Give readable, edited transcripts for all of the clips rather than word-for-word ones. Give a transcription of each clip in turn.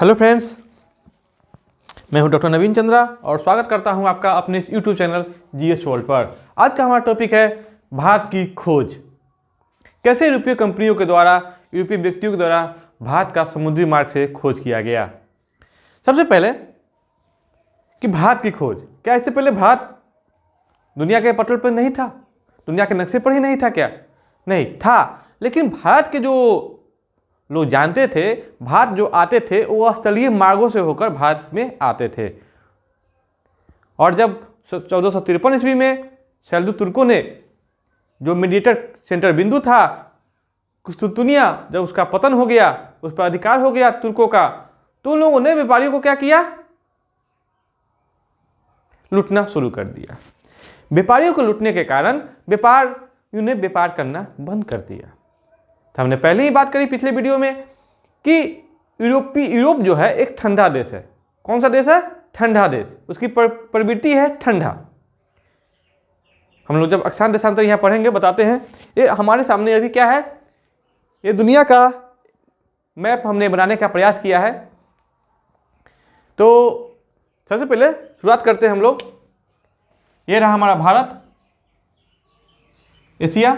Hello friends, मैं हूं doctor नवीन चंद्रा और स्वागत करता हूं आपका अपने इस यूट्यूब चैनल जीएस वर्ल्ड पर। आज का हमारा टॉपिक है भारत की खोज। कैसे यूरोपीय कंपनियों के द्वारा, यूरोपीय व्यक्तियों के द्वारा भारत का समुद्री मार्ग से खोज किया गया। सबसे पहले कि भारत की खोज, क्या इससे पहले भारत दुनिया के पटल पर नहीं था? दुनिया के नक्शे पर ही नहीं था क्या? नहीं था, लेकिन भारत के जो लोग जानते थे, भारत जो आते थे वो स्थलीय मार्गों से होकर भारत में आते थे। और जब 1453 ईस्वी में सेल्जुक तुर्कों ने, जो मीडिएटर सेंटर बिंदु था कुस्तुंतनिया, जब उसका पतन हो गया, उस पर अधिकार हो गया तुर्कों का, तो लोगों ने व्यापारियों को क्या किया? लूटना शुरू कर दिया। व्यापारियों को लूटने के कारण व्यापारियों ने व्यापार करना बंद कर दिया। तो हमने पहले ही बात करी पिछले वीडियो में कि यूरोप जो है एक ठंडा देश है। कौन सा देश है? ठंडा देश। उसकी प्रवृत्ति है ठंडा। हम लोग जब अक्षांश देशांतर यहाँ पढ़ेंगे बताते हैं। ये हमारे सामने अभी क्या है? ये दुनिया का मैप हमने बनाने का प्रयास किया है। तो सबसे पहले शुरुआत करते हैं हम लोग। ये रहा हमारा भारत, एशिया,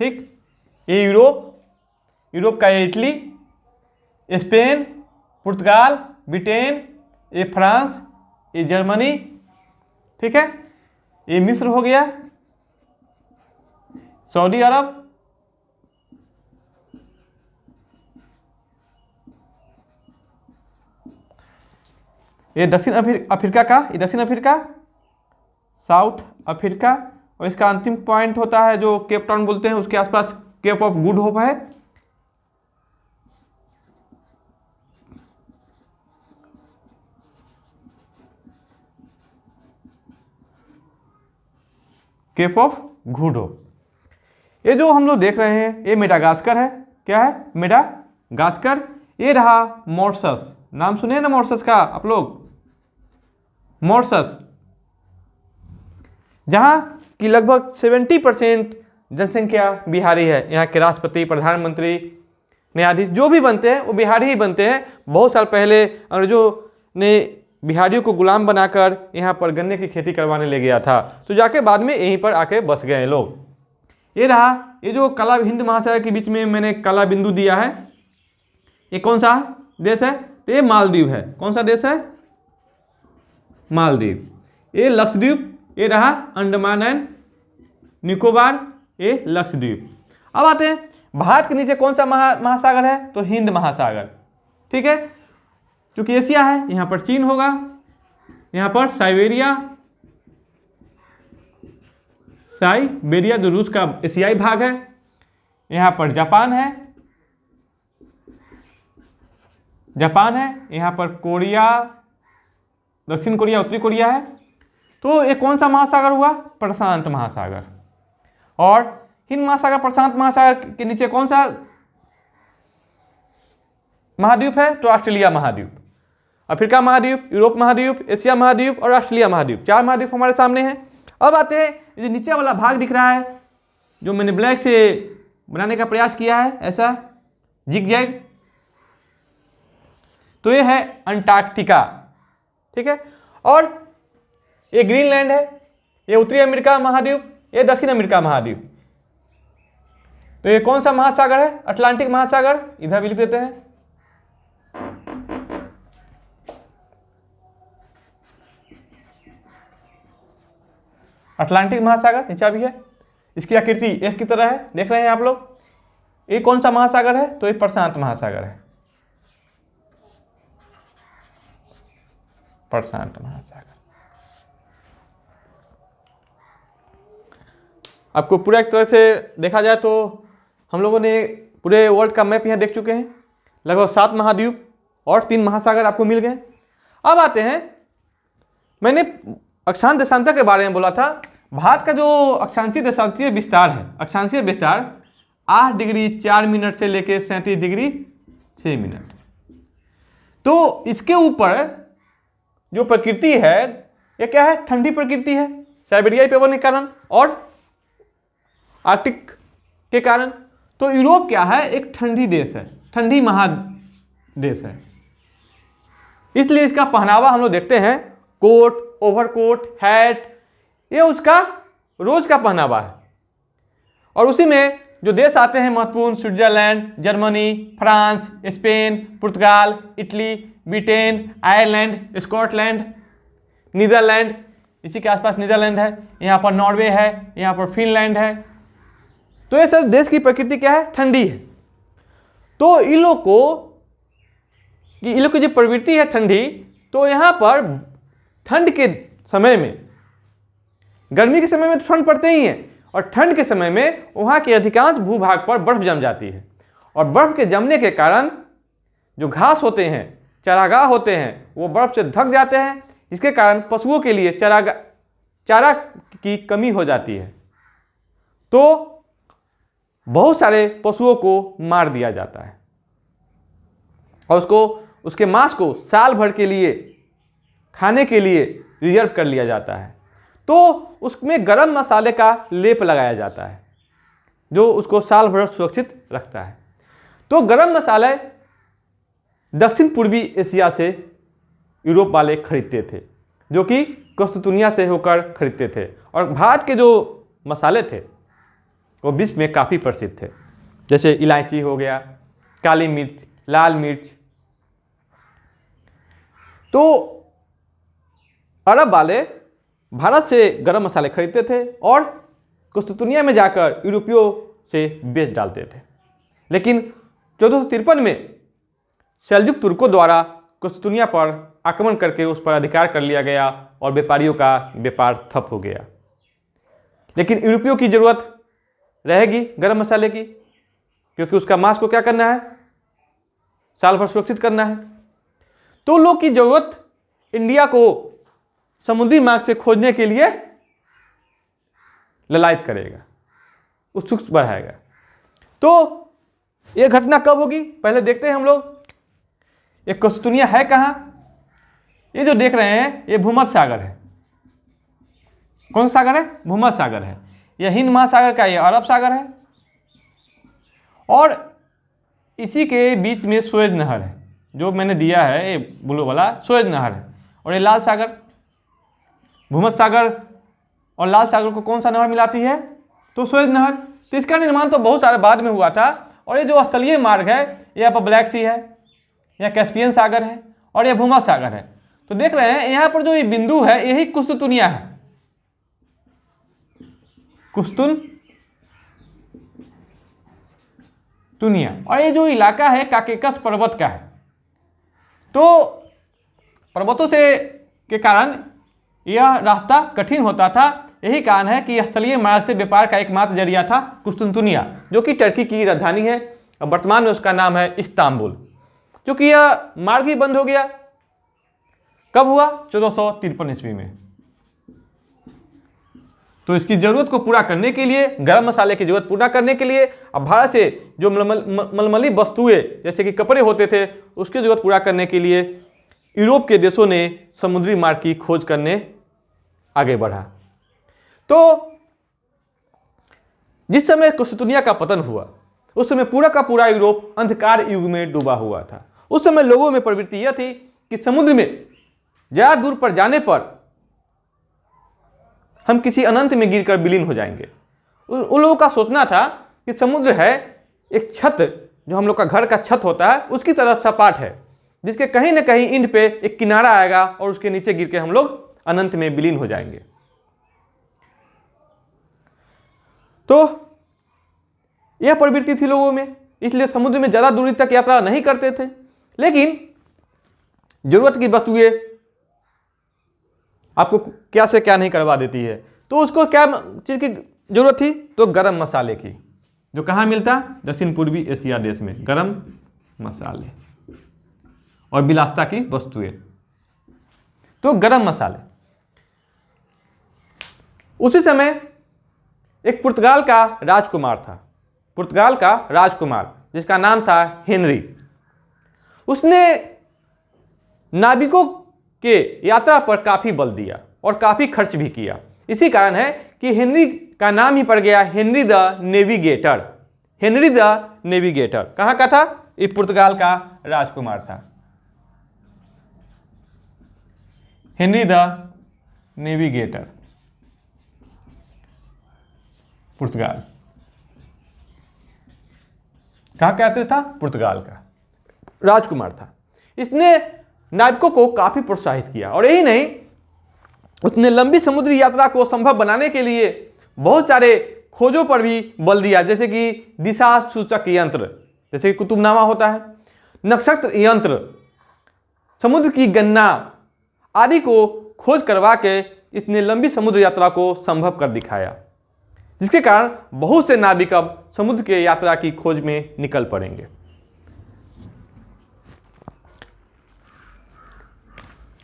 ठीक। ये यूरोप का ये इटली, स्पेन, पुर्तगाल, ब्रिटेन, ये फ्रांस, ये जर्मनी, ठीक है। ये मिस्र हो गया, सऊदी अरब, ये दक्षिण अफ्रीका का, ये दक्षिण अफ्रीका, साउथ अफ्रीका, और इसका अंतिम पॉइंट होता है जो केप टाउन बोलते हैं, उसके आसपास केप ऑफ गुड होप है। Cape of Good Hope. ये जो हम लोग देख रहे हैं ये मेडागास्कर है। क्या है? मेडागास्कर। ये रहा मॉरिशस। नाम सुने हैं ना मॉरिशस का आप लोग? मॉरिशस, जहां की लगभग 70% जनसंख्या बिहारी है। यहाँ के राष्ट्रपति, प्रधानमंत्री, न्यायाधीश जो भी बनते हैं वो बिहारी ही बनते हैं। बहुत साल पहले अंग्रेजों ने बिहारियों को गुलाम बनाकर यहाँ पर गन्ने की खेती करवाने ले गया था, तो जाके बाद में यहीं पर आके बस गए लोग। ये रहा, ये जो काला हिंद महासागर के बीच में मैंने काला बिंदु दिया है, ये कौन सा देश है? तो ये मालदीव है। कौन सा देश है? मालदीव। ये लक्षद्वीप, ये रहा अंडमान एंड निकोबार, ये लक्षद्वीप। अब आते हैं भारत के नीचे कौन सा महासागर है? तो हिंद महासागर, ठीक है। क्योंकि एशिया है, यहां पर चीन होगा, यहां पर साइबेरिया जो रूस का एशियाई भाग है, यहां पर जापान है, यहां पर कोरिया, दक्षिण कोरिया, उत्तरी कोरिया है। तो ये कौन सा महासागर हुआ? प्रशांत महासागर। और हिंद महासागर, प्रशांत महासागर के नीचे कौन सा महाद्वीप है? तो ऑस्ट्रेलिया महाद्वीप। अफ्रीका महाद्वीप, यूरोप महाद्वीप, एशिया महाद्वीप और ऑस्ट्रेलिया महाद्वीप, 4 महाद्वीप हमारे सामने हैं। अब आते हैं, जो नीचे वाला भाग दिख रहा है, जो मैंने ब्लैक से बनाने का प्रयास किया है, ऐसा जिग-जैग, तो ये है अंटार्कटिका, ठीक है। और ये ग्रीनलैंड है, ये उत्तरी अमेरिका महाद्वीप, ये दक्षिण अमेरिका महाद्वीप। तो ये कौन सा महासागर है? अटलांटिक महासागर। इधर भी लिख देते हैं। अटलांटिक महासागर नीचा भी है, इसकी आकृति एस की तरह है, देख रहे हैं आप लोग। ये कौन सा महासागर है? तो ये प्रशांत महासागर है, प्रशांत महासागर। आपको पूरा एक तरह से देखा जाए तो हम लोगों ने पूरे वर्ल्ड का मैप यहाँ देख चुके हैं। लगभग 7 महाद्वीप और 3 महासागर आपको मिल गए। अब आते हैं, मैंने अक्षांश देशांतर के बारे में बोला था। भारत का जो अक्षांशीय देशांतीय विस्तार है, अक्षांशीय विस्तार 8 डिग्री 4 मिनट से लेकर 37 डिग्री 6 मिनट। तो इसके ऊपर जो प्रकृति है ये क्या है? ठंडी प्रकृति है, साइबेरियाई पेवन के कारण और आर्कटिक के कारण। तो यूरोप क्या है? एक ठंडी देश है, ठंडी महादेश है। इसलिए इसका पहनावा हम लोग देखते हैं, कोट, ओवरकोट, हैट, ये उसका रोज का पहनावा है। और उसी में जो देश आते हैं महत्वपूर्ण, स्विट्जरलैंड, जर्मनी, फ्रांस, स्पेन, पुर्तगाल, Italy, Britain, Ireland, Scotland, Netherlands, इसी के आसपास नीदरलैंड है, यहाँ पर नॉर्वे है, यहाँ पर फिनलैंड है। तो ये सब देश की प्रकृति क्या है, ठंडी है। तो इन लोग की जो प्रवृत्ति है ठंडी, तो यहाँ पर ठंड के समय में, गर्मी के समय में तो ठंड पड़ते ही है, और ठंड के समय में वहाँ के अधिकांश भूभाग पर बर्फ जम जाती है। और बर्फ के जमने के कारण जो घास होते हैं, चारागाह होते हैं, वो बर्फ से ढक जाते हैं, जिसके कारण पशुओं के लिए चारा की कमी हो जाती है। तो बहुत सारे पशुओं को मार दिया जाता है और उसके मांस को साल भर के लिए खाने के लिए रिजर्व कर लिया जाता है। तो उसमें गरम मसाले का लेप लगाया जाता है जो उसको साल भर सुरक्षित रखता है। तो गरम मसाले दक्षिण पूर्वी एशिया से यूरोप वाले खरीदते थे, जो कि कुस्तुनिया से होकर खरीदते थे। और भारत के जो मसाले थे वो विश्व में काफ़ी प्रसिद्ध थे, जैसे इलायची हो गया, काली मिर्च, लाल मिर्च। तो अरब वाले भारत से गरम मसाले खरीदते थे और कुस्तुनिया में जाकर यूरोपियों से बेच डालते थे। लेकिन 1453 में सेल्जुक तुर्कों द्वारा कुस्तुनिया पर आक्रमण करके उस पर अधिकार कर लिया गया और व्यापारियों का व्यापार ठप हो गया। लेकिन यूरोपियों की ज़रूरत रहेगी गरम मसाले की, क्योंकि उसका मांस को क्या करना है, साल भर सुरक्षित करना है। तो लोग की ज़रूरत इंडिया को समुद्री मार्ग से खोजने के लिए ललायत करेगा, उत्सुकता बढ़ाएगा। तो यह घटना कब होगी, पहले देखते हैं हम लोग। ये कुस्तुनिया है कहाँ? ये जो देख रहे हैं ये भूमध्य सागर है। कौन सा सागर है? भूमध्य सागर है। यह हिंद महासागर का, ये अरब सागर है। और इसी के बीच में सुएज नहर है, जो मैंने दिया है, ये ब्लू वाला सुएज नहर है। और ये लाल सागर, भूमध्य सागर और लाल सागर को कौन सा नहर मिलाती है? तो सुएज नहर। तो इसका निर्माण तो बहुत सारे बाद में हुआ था। और ये जो स्थलीय मार्ग है, ये यहाँ पर ब्लैक सी है, यहाँ कैस्पियन सागर है और यह भूमध्य सागर है। तो देख रहे हैं यहाँ पर जो ये बिंदु है, यही कुस्तुनिया है, कुस्तुनिया। और ये जो इलाका है काकेकस पर्वत का है। तो पर्वतों से के कारण यह रास्ता कठिन होता था। यही कारण है कि स्थलीय मार्ग से व्यापार का एकमात्र जरिया था कुस्तुनिया, जो कि टर्की की राजधानी है और वर्तमान में उसका नाम है इस्तांबुल। क्योंकि यह मार्ग ही बंद हो गया। कब हुआ? 1453 ईस्वी में। तो इसकी जरूरत को पूरा करने के लिए, गरम मसाले की जरूरत पूरा करने के लिए, अब भारत से जो मलमली वस्तुएं जैसे कि कपड़े होते थे, उसकी जरूरत पूरा करने के लिए यूरोप के देशों ने समुद्री मार्ग की खोज करने आगे बढ़ा। तो जिस समय कुस्तुनिया का पतन हुआ, उस समय पूरा का पूरा यूरोप अंधकार युग में डूबा हुआ था। उस समय लोगों में प्रवृत्ति यह थी कि समुद्र में ज्यादा दूर पर जाने पर हम किसी अनंत में गिरकर विलीन हो जाएंगे। उन लोगों का सोचना था कि समुद्र है एक छत, जो हम लोग का घर का छत होता है, उसकी तरह सपाट है, जिसके कहीं ना कहीं इंड पे एक किनारा आएगा और उसके नीचे गिर के हम लोग अनंत में विलीन हो जाएंगे। तो यह प्रवृत्ति थी लोगों में, इसलिए समुद्र में ज्यादा दूरी तक यात्रा नहीं करते थे। लेकिन जरूरत की वस्तुएं आपको क्या से क्या नहीं करवा देती है। तो उसको क्या चीज की जरूरत थी? तो गरम मसाले की, जो कहाँ मिलता? दक्षिण पूर्वी एशिया देश में गरम मसाले और विलासिता की वस्तुएं। तो गरम मसाले। उसी समय एक पुर्तगाल का राजकुमार था, पुर्तगाल का राजकुमार, जिसका नाम था हेनरी। उसने नाविकों के यात्रा पर काफी बल दिया और काफी खर्च भी किया। इसी कारण है कि हेनरी का नाम ही पड़ गया Henry the navigator. Henry the navigator कहाँ का था? ये पुर्तगाल का राजकुमार था। हेनरी द नेविगेटर, पुर्तगाल। कहाँ का यात्री था? पुर्तगाल का राजकुमार था। इसने नाविकों को काफी प्रोत्साहित किया और यही नहीं, उसने लंबी समुद्री यात्रा को संभव बनाने के लिए बहुत सारे खोजों पर भी बल दिया, जैसे कि दिशा सूचक यंत्र, जैसे कि कुतुबनामा होता है, नक्षत्र यंत्र, समुद्र की गणना आदि को खोज करवा के इसने लंबी समुद्र यात्रा को संभव कर दिखाया, जिसके कारण बहुत से नाविक अब समुद्र के यात्रा की खोज में निकल पड़ेंगे।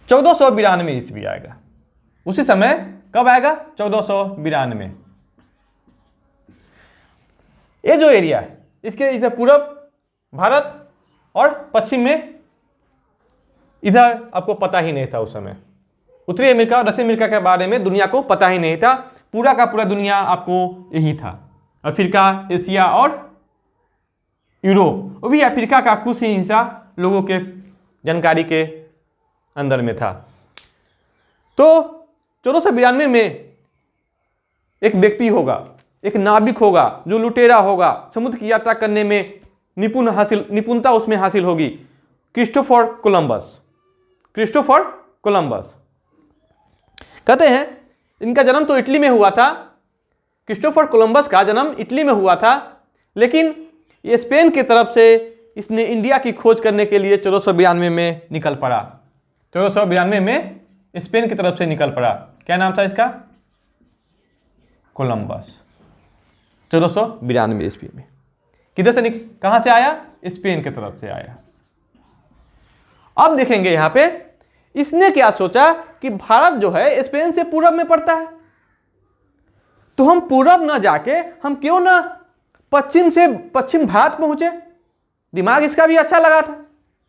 1492 ईस्वी आएगा। उसी समय कब आएगा? 1492। ये जो एरिया है इसके इधर पूरब भारत और पश्चिम में, इधर आपको पता ही नहीं था उस समय। उत्तरी अमेरिका और दक्षिण अमेरिका के बारे में दुनिया को पता ही नहीं था। पूरा का पूरा दुनिया आपको यही था, अफ्रीका, एशिया और यूरोप। वो भी अफ्रीका का कुछ ही हिस्सा लोगों के जानकारी के अंदर में था। तो 1492 में एक व्यक्ति होगा, एक नाविक होगा जो लुटेरा होगा, समुद्र की यात्रा करने में निपुणता उसमें हासिल होगी, क्रिस्टोफर कोलंबस। क्रिस्टोफर कोलंबस कहते हैं इनका जन्म तो इटली में हुआ था। क्रिस्टोफर कोलंबस का जन्म इटली में हुआ था, लेकिन ये स्पेन की तरफ से इसने इंडिया की खोज करने के लिए 1492 में निकल पड़ा। 1492 में स्पेन की तरफ से निकल पड़ा। क्या नाम था इसका? कोलंबस। 1492 ईस्वी में किधर से कहां से आया? स्पेन की तरफ से आया। अब देखेंगे यहां पे इसने क्या सोचा कि भारत जो है स्पेन से पूरब में पड़ता है, तो हम पूरब ना जाके हम क्यों ना पश्चिम से पश्चिम भारत पहुंचे। दिमाग इसका भी अच्छा लगा था,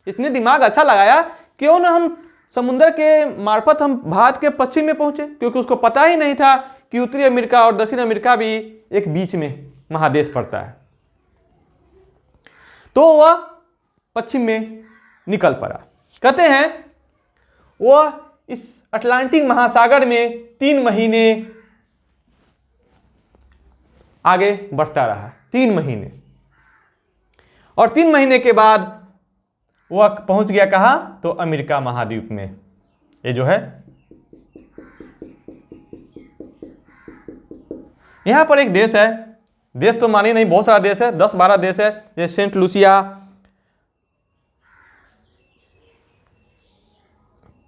इसने दिमाग अच्छा लगाया, क्यों ना हम समुद्र के मार्फत हम भारत के पश्चिम में पहुंचे, क्योंकि उसको पता ही नहीं था कि उत्तरी अमेरिका और दक्षिण अमेरिका भी एक बीच में महादेश पड़ता है। तो वह पश्चिम में निकल पड़ा। कहते हैं वह इस अटलांटिक महासागर में 3 महीने आगे बढ़ता रहा, 3 महीने। और 3 महीने के बाद वह पहुंच गया कहां? तो अमेरिका महाद्वीप में। ये जो है यहां पर एक देश है, देश तो मानिए नहीं, बहुत सारा देश है, 10-12 देश है, जैसे Saint Lucia,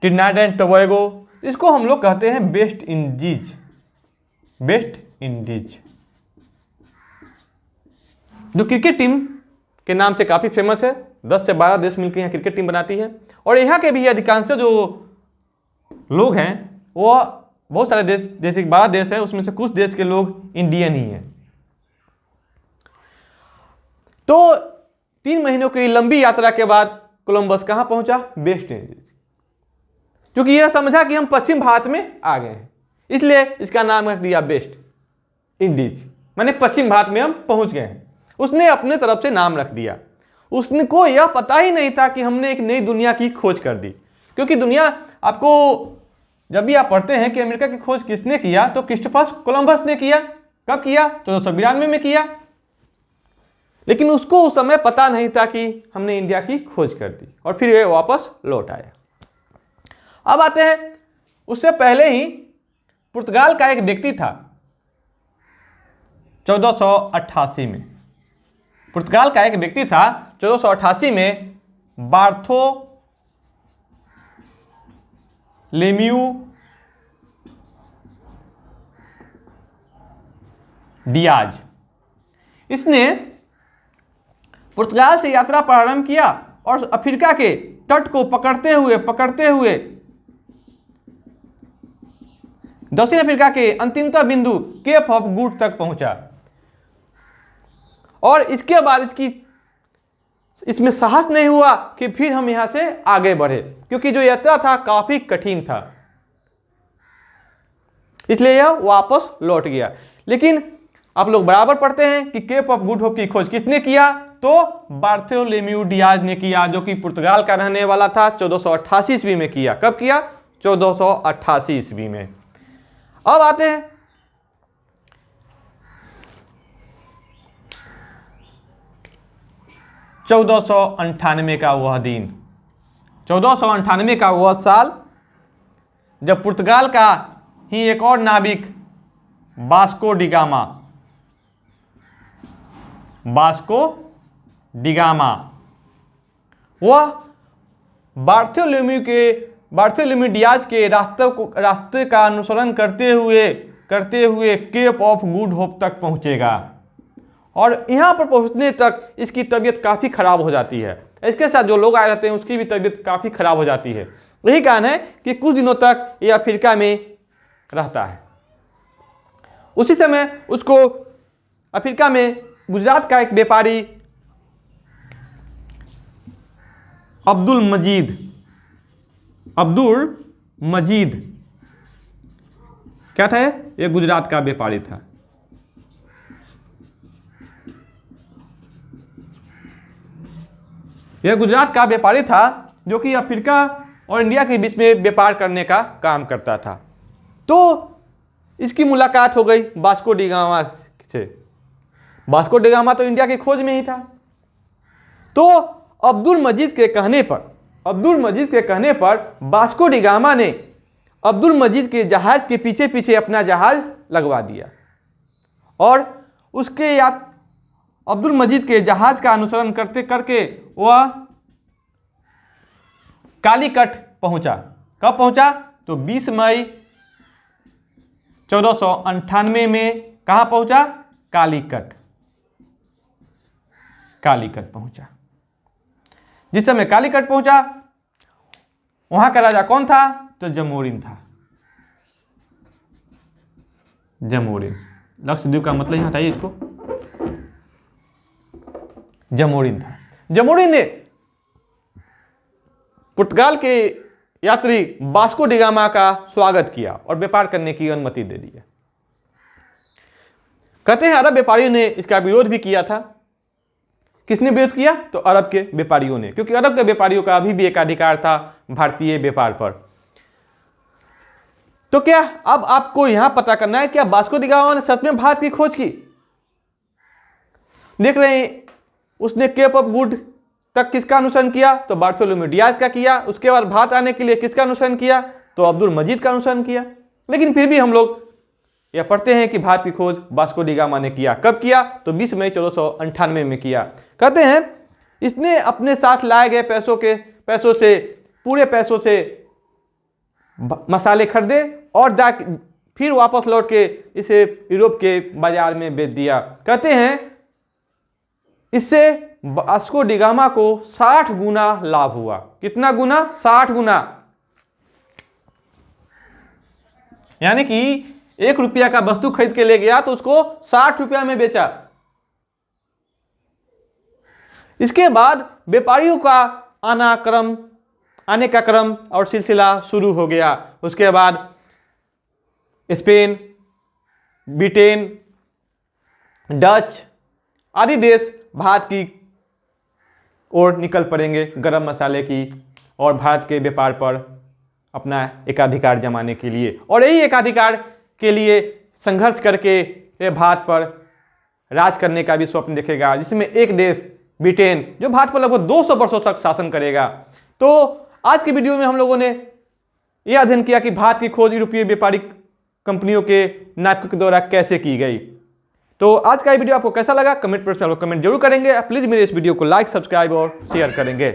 Trinidad and Tobago. इसको हम लोग कहते हैं वेस्ट इंडीज। वेस्ट इंडीज जो क्रिकेट टीम के नाम से काफी फेमस है। 10 से 12 देश मिलकर यहाँ क्रिकेट टीम बनाती है। और यहाँ के भी अधिकांश जो लोग हैं वो बहुत सारे देश, जैसे 12 देश है, उसमें से कुछ देश के लोग इंडियन ही हैं। तो 3 महीनों की लंबी यात्रा के बाद कोलंबस कहां पहुंचा? West Indies. क्योंकि यह समझा कि हम पश्चिम भारत में आ गए हैं, इसलिए इसका नाम रख दिया वेस्ट इंडीज, माने पश्चिम भारत में हम पहुंच गए हैं। उसने अपने तरफ से नाम रख दिया। उसको यह पता ही नहीं था कि हमने एक नई दुनिया की खोज कर दी। क्योंकि दुनिया, आपको जब भी आप पढ़ते हैं कि अमेरिका की खोज किसने किया, तो क्रिस्टोफर कोलंबस ने किया। कब किया? 1492 में किया। लेकिन उसको उस समय पता नहीं था कि हमने इंडिया की खोज कर दी, और फिर ये वापस लौट आया। अब आते हैं, उससे पहले ही पुर्तगाल का एक व्यक्ति था 1488 में। पुर्तगाल का एक व्यक्ति था 1488 में, बार्थोलेम्यू डियाज। इसने पुर्तगाल से यात्रा प्रारंभ किया और अफ्रीका के तट को पकड़ते हुए दक्षिण अफ्रीका के अंतिमतम बिंदु केप ऑफ गुड तक पहुंचा। और इसके बाद इसमें साहस नहीं हुआ कि फिर हम यहां से आगे बढ़े, क्योंकि जो यात्रा था काफी कठिन था, इसलिए यह वापस लौट गया। लेकिन आप लोग बराबर पढ़ते हैं कि केप ऑफ गुड होप की खोज किसने किया? तो बार्थोलेम्यू डियाज ने किया, जो कि पुर्तगाल का रहने वाला था। 1488 ईस्वी में किया। कब किया? 1488 ईस्वी में। अब आते हैं 1498 का वह दिन, 1498 का वह साल जब पुर्तगाल का ही एक और नाविक वास्को डिगामा वह बार्थोलोम्यू डियाज के रास्ते का अनुसरण करते हुए केप ऑफ गुड होप तक पहुंचेगा और यहाँ पर पहुंचने तक इसकी तबीयत काफ़ी ख़राब हो जाती है। इसके साथ जो लोग आए रहते हैं उसकी भी तबीयत काफ़ी ख़राब हो जाती है। यही कारण है कि कुछ दिनों तक ये अफ्रीका में रहता है। उसी समय उसको अफ्रीका में गुजरात का एक व्यापारी अब्दुल मजीद क्या था, ये गुजरात का व्यापारी था। यह गुजरात का व्यापारी था जो कि अफ्रीका और इंडिया के बीच में व्यापार करने का काम करता था। तो इसकी मुलाकात हो गई वास्को डिगामा से। वास्को डिगामा तो इंडिया की खोज में ही था। तो अब्दुल मजीद के कहने पर वास्को डिगामा ने अब्दुल मजीद के जहाज के पीछे पीछे अपना जहाज लगवा दिया और उसके अब्दुल मजीद के जहाज का अनुसरण करते करके वह कालीकट पहुंचा। कब पहुंचा? तो 20 मई 1498 में कहां पहुंचा? कालीकट पहुंचा। जिस समय कालीकट पहुंचा वहां का राजा कौन था? तो जमोरिन था। जमोरिन, लक्षद्वीप का मतलब यहां हटाइए इसको, जमोरिन था। जमोरिन ने पुर्तगाल के यात्री वास्को डिगामा का स्वागत किया और व्यापार करने की अनुमति दे दी। कहते हैं अरब व्यापारियों ने इसका विरोध भी किया था। किसने विरोध किया? तो अरब के व्यापारियों ने, क्योंकि अरब के व्यापारियों का अभी भी एक अधिकार था भारतीय व्यापार पर। तो क्या अब आपको यहां पता करना है क्या वास्को डिगामा ने सच में भारत की खोज की? देख रहे हैं उसने केप ऑफ गुड तक किसका अनुसरण किया? तो बार्थोलोम्यू डियाज का किया। उसके बाद भारत आने के लिए किसका अनुसरण किया? तो अब्दुल मजीद का अनुसरण किया। लेकिन फिर भी हम लोग यह पढ़ते हैं कि भारत की खोज वास्को डिगामा ने किया। कब किया? तो 20 मई 1498 में किया। कहते हैं इसने अपने साथ लाए गए पूरे पैसों से मसाले खरीदे और फिर वापस लौट के इसे यूरोप के बाजार में बेच दिया। कहते हैं इससे वास्को डिगामा को 60 गुना लाभ हुआ। कितना गुना? 60 गुना। यानी कि 1 रुपया का वस्तु खरीद के ले गया तो उसको 60 रुपया में बेचा। इसके बाद व्यापारियों का आने का क्रम और सिलसिला शुरू हो गया। उसके बाद स्पेन, ब्रिटेन, डच आदि देश भारत की ओर निकल पड़ेंगे गरम मसाले की और भारत के व्यापार पर अपना एकाधिकार जमाने के लिए। और यही एकाधिकार के लिए संघर्ष करके ये भारत पर राज करने का भी स्वप्न देखेगा, जिसमें एक देश ब्रिटेन जो भारत पर लगभग 200 वर्षों तक शासन करेगा। तो आज की वीडियो में हम लोगों ने यह अध्ययन किया कि भारत की खोज यूरोपीय व्यापारिक कंपनियों के नाविकों के द्वारा कैसे की गई। तो आज का ये वीडियो आपको कैसा लगा कमेंट पर कमेंट जरूर करेंगे। प्लीज़ मेरे इस वीडियो को लाइक, सब्सक्राइब और शेयर करेंगे।